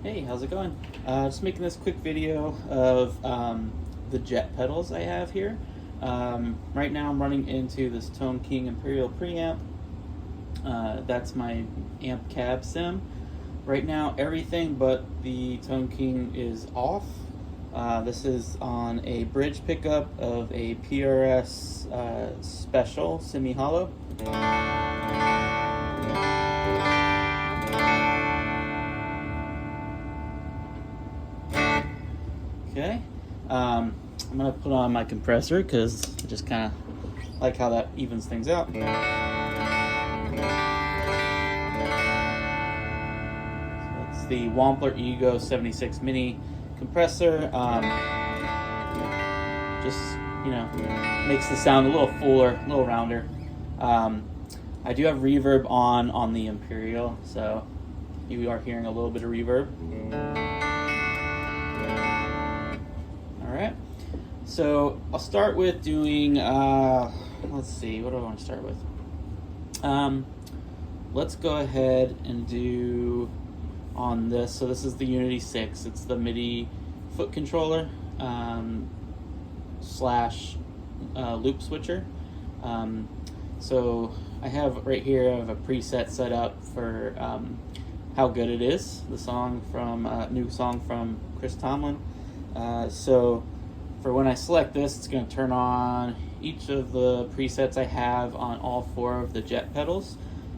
Hey, how's it going? Just making this quick video of the jet pedals I have here. Right now I'm running into this Tone King Imperial preamp. That's my amp cab sim. Right now everything but the Tone King is off. This is on a bridge pickup of a PRS special semi-hollow. Okay, I'm gonna put on my compressor because I just kind of like how that evens things out. So it's the Wampler Ego 76 mini compressor. Just, you know, makes the sound a little fuller, a little rounder. I do have reverb on the Imperial, so you are hearing a little bit of reverb. Alright, so I'll start with doing, let's see, what do I want to start with? Let's go ahead and do on this. So this is the Unity 6. It's the MIDI foot controller slash loop switcher. So I have right here, I have a preset set up for How Good It Is, the song from, new song from Chris Tomlin. So for when I select this, it's going to turn on each of the presets I have on all four of the jet pedals.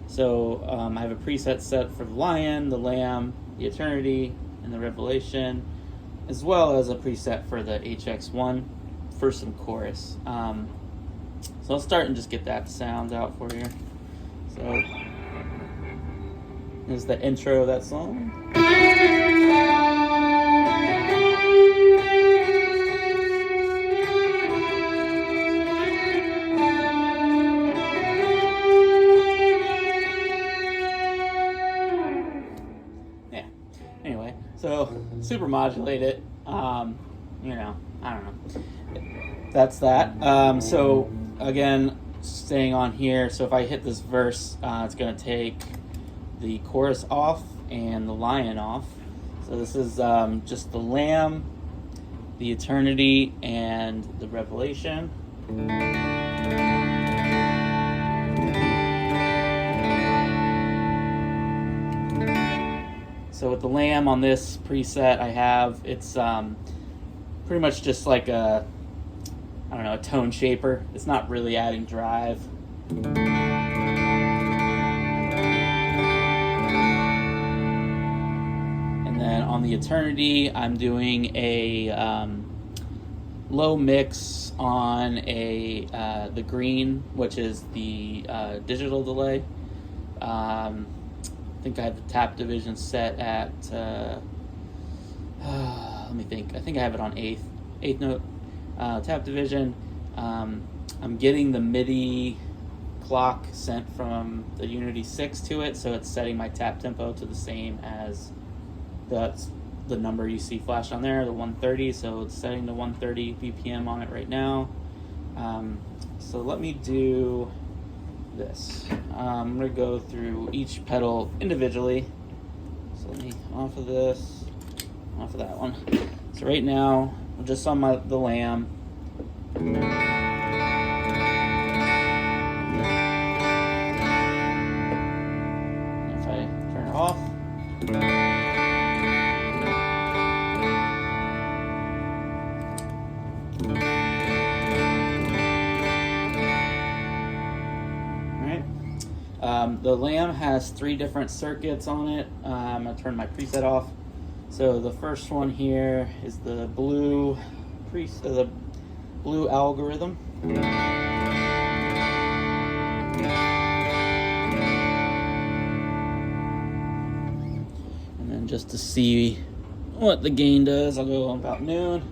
So I have a preset set for the Lion, the Lamb, the Eternity, and the Revelation, as well as a preset for the HX1 for some chorus. So I'll start and just get that sound out for you. So here's the intro of that song. Anyway, so super modulate it, you know, I don't know. That's that. So again, staying on here, so if I hit this verse, it's going to take the chorus off and the Lion off. So this is just the Lamb, the Eternity, and the Revelation. So with the Lamb on this preset I have, it's pretty much just like a, I don't know, a tone shaper. It's not really adding drive. And then on the Eternity, I'm doing a low mix on a the green, which is the digital delay. I think I have the tap division set at, let me think. I think I have it on eighth note tap division. I'm getting the MIDI clock sent from the Unity 6 to it, so it's setting my tap tempo to the same as the number you see flashed on there, the 130. So it's setting the 130 BPM on it right now. So let me do this. I'm going to go through each pedal individually. So let me off of this, off of that one. So right now, I'm just on the Lamb. If I turn it off, the Lamb has 3 different circuits on it. I'm going to turn my preset off. So the first one here is the blue the blue algorithm. And then just to see what the gain does, I'll go about noon.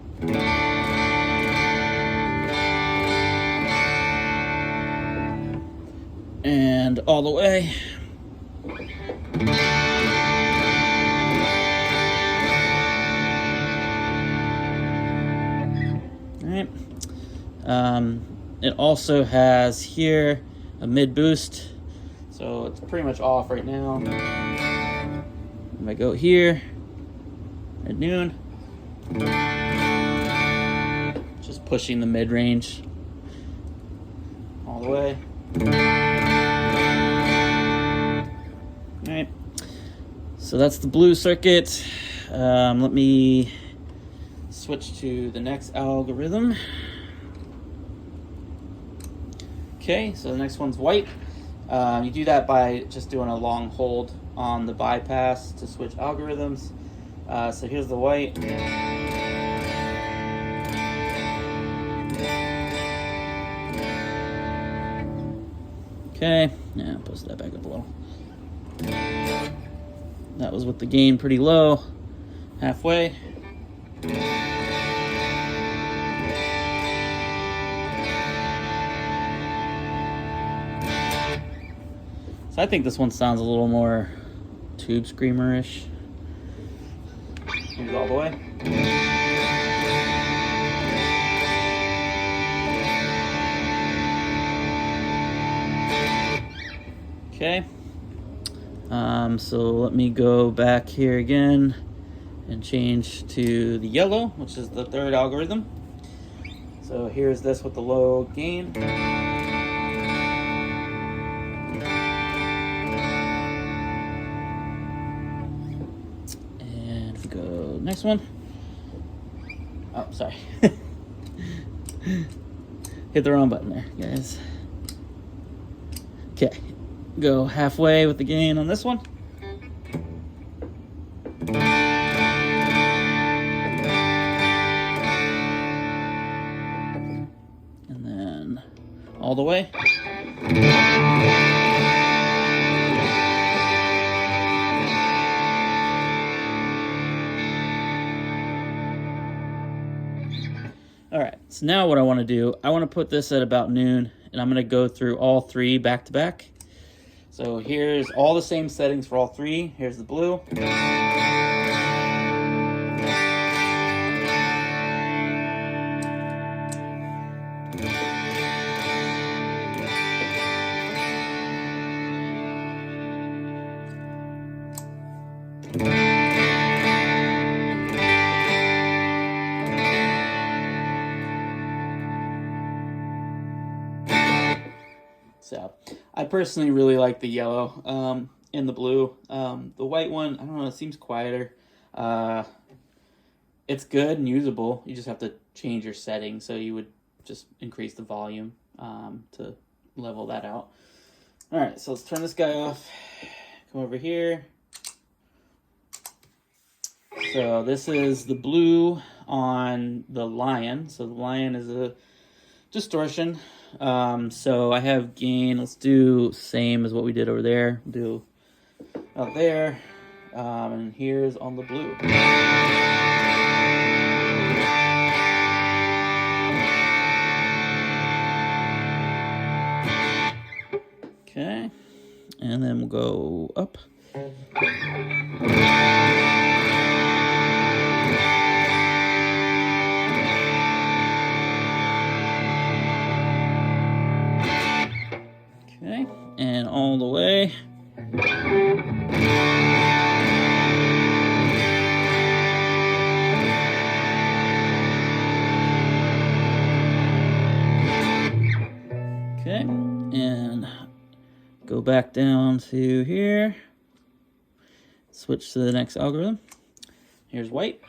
And all the way. All right. It also has here a mid boost, so it's pretty much off right now. If I go here, at noon. Just pushing the mid-range all the way. Alright, so that's the blue circuit. Let me switch to the next algorithm. Okay, so the next one's white. You do that by just doing a long hold on the bypass to switch algorithms. So here's the white. Okay, yeah, post that back up a little. That was with the gain pretty low, halfway. So I think this one sounds a little more tube screamer-ish. Here's all the way. Okay. So let me go back here again and change to the yellow, which is the third algorithm. So here's this with the low gain. And if we go next one. Oh, sorry. Hit the wrong button there, guys. Okay. Go halfway with the gain on this one. And then all the way. All right, so now what I want to do, I want to put this at about noon, and I'm going to go through all three back to back. So here's all the same settings for all three. Here's the blue. So I personally really like the yellow and the blue. The white one, I don't know, it seems quieter. It's good and usable. You just have to change your settings. So you would just increase the volume to level that out. All right, so let's turn this guy off. Come over here. So this is the blue on the Lion. So the Lion is a distortion. So I have gain. Let's do same as what we did over there. Do out there. And here's on the blue. Okay. And then we'll go up. Okay, and all the way. Okay, and go back down to here. Switch to the next algorithm. Here's white.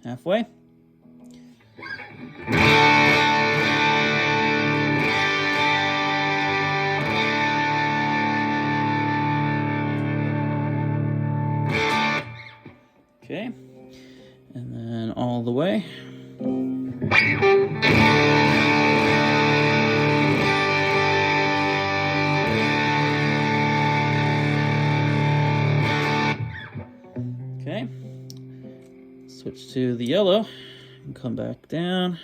Halfway. Okay, and then all the way. Okay, switch to the yellow and come back down.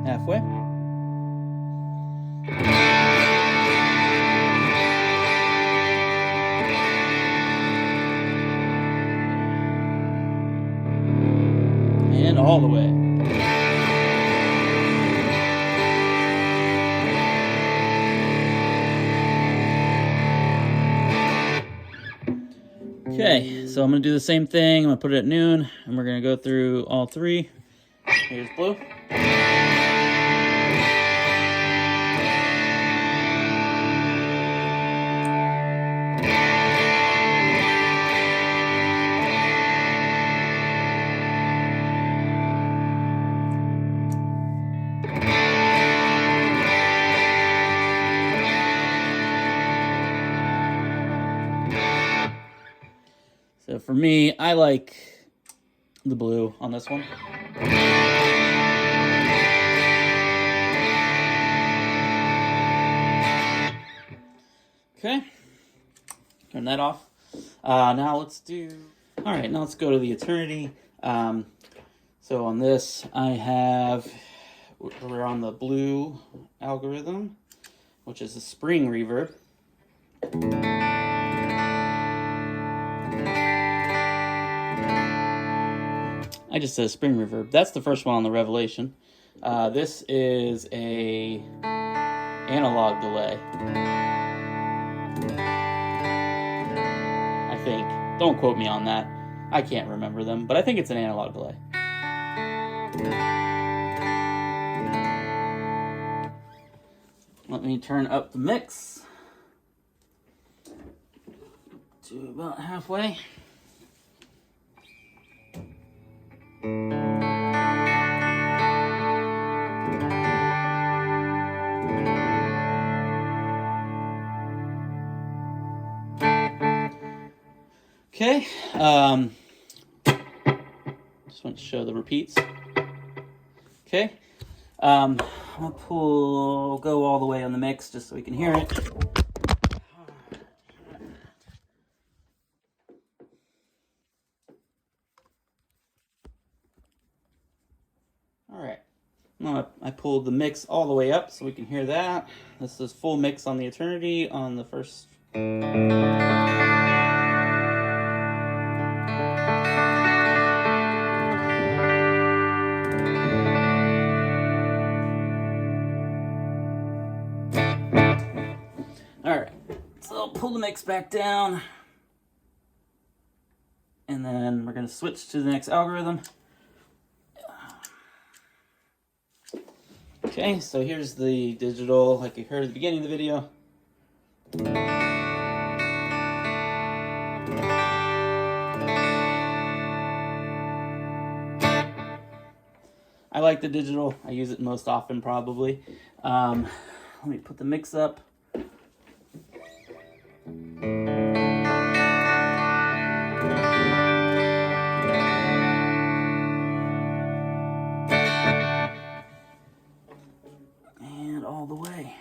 Halfway. all the way. Okay, so I'm going to do the same thing. I'm going to put it at noon, and we're going to go through all three. Here's blue. So for me, I like the blue on this one. Okay, turn that off. Now let's do... All right, now let's go to the Eternity. So on this, we're on the blue algorithm, which is the spring reverb. I just said spring reverb. That's the first one on the Revelation. This is a analog delay, I think. Don't quote me on that. I can't remember them, but I think it's an analog delay. Let me turn up the mix to about halfway. Okay, just want to show the repeats. Okay, I'm gonna go all the way on the mix just so we can hear it. All right, I pulled the mix all the way up so we can hear that. This is full mix on the Eternity on the first. Alright, so I'll pull the mix back down, and then we're going to switch to the next algorithm. Okay, so here's the digital, like you heard at the beginning of the video. I like the digital. I use it most often, probably. Let me put the mix up. And all the way.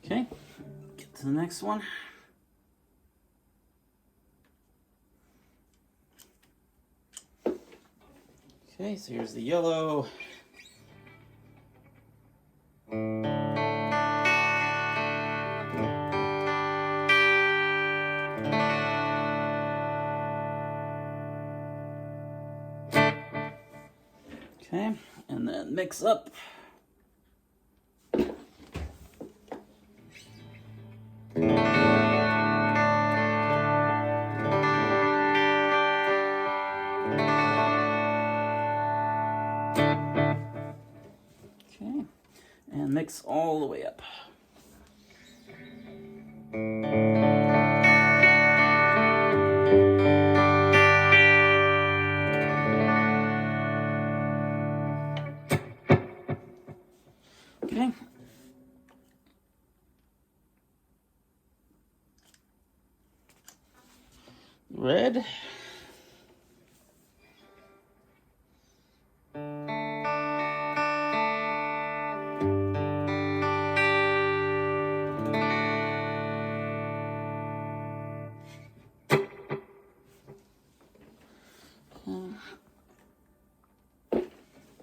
Okay, get to the next one. Okay, so here's the yellow. Okay, and then mix up. Okay, and mix all the way up. Okay. Red.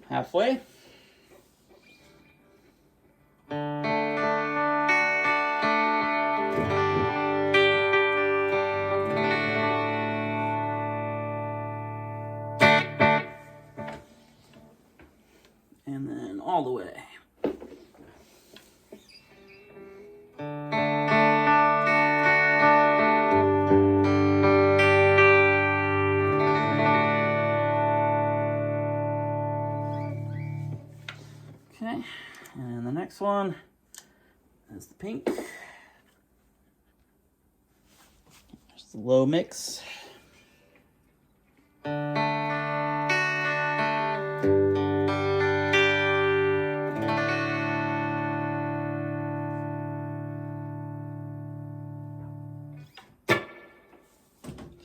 Halfway. all the way. Okay, and the next one is the pink. There's the low mix.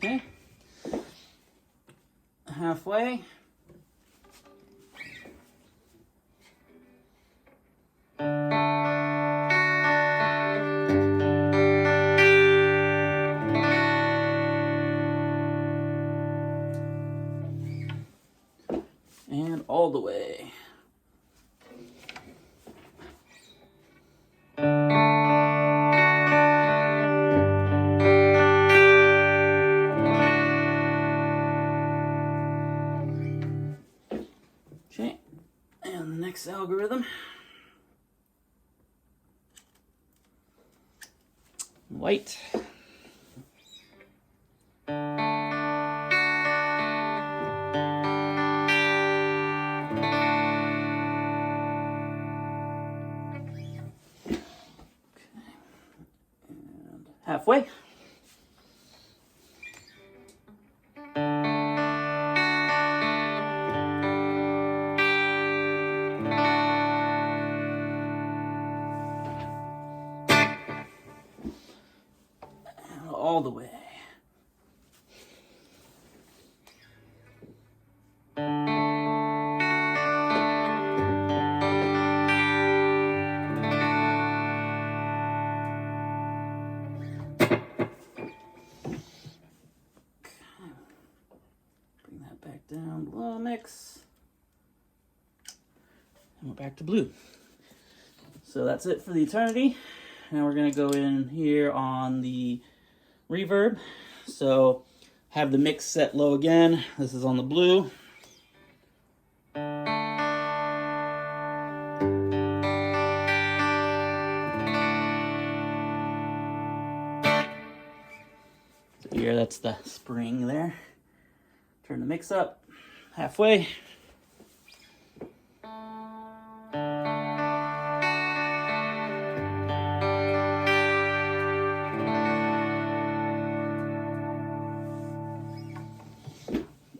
Okay, halfway. And all the way. Okay, and the next algorithm. White. Halfway. And all the way. Back down, low mix, and we're back to blue. So that's it for the Eternity. Now we're gonna go in here on the reverb. So have the mix set low again. This is on the blue. So here, that's the spring there. Turn the mix up halfway.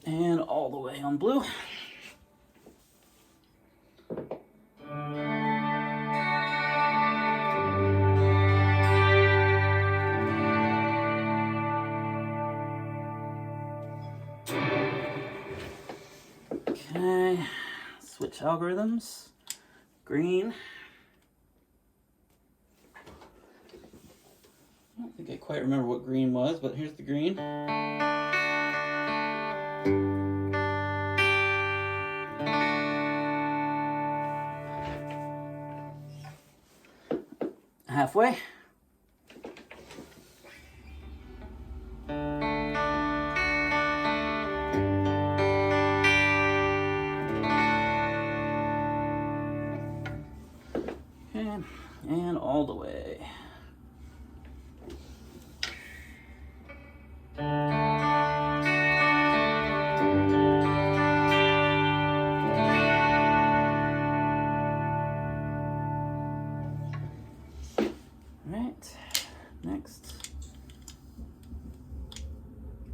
And all the way on blue. Okay, switch algorithms. Green. I don't think I quite remember what green was, but here's the green. Halfway. And all the way. Right, next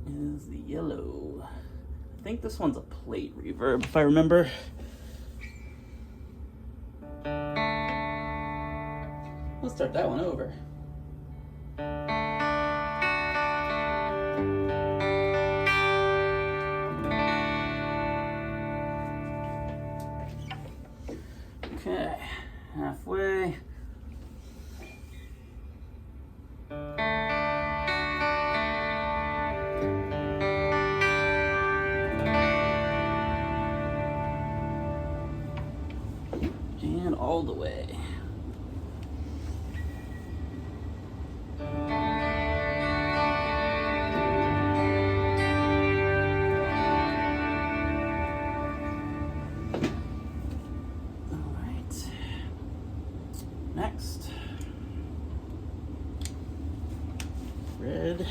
is the yellow. I think this one's a plate reverb, if I remember. Let's start that one over. Okay, halfway. And all the way. All right. red.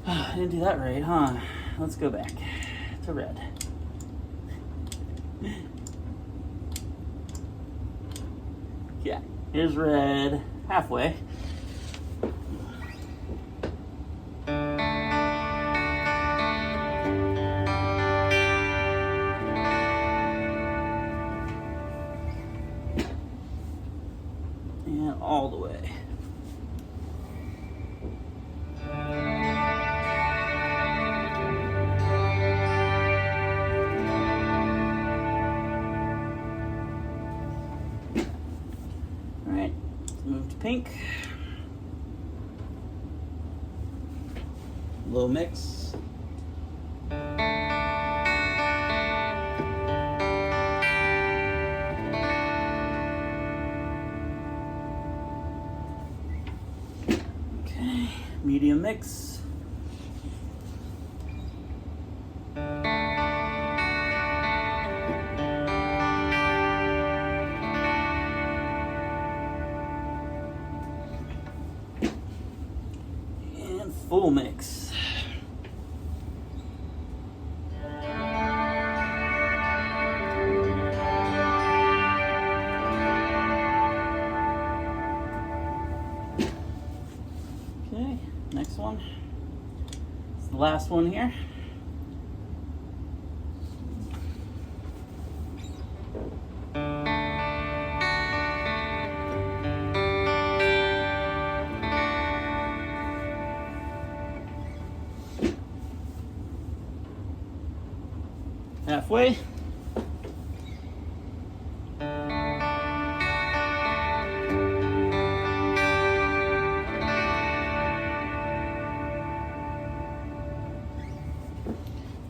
I didn't do that right, huh? Let's go back to red. Yeah, here's red halfway. And all the way. Alright, move to pink. Low mix. Okay, medium mix. And full mix. Okay, next one. It's the last one here. Halfway.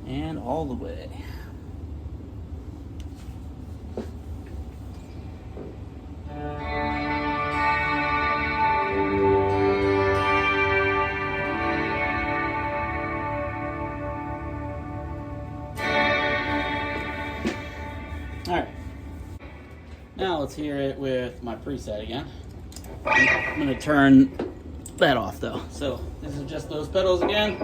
And all the way. All right. Now let's hear it with my preset again. I'm gonna turn that off though. So this is just those pedals again.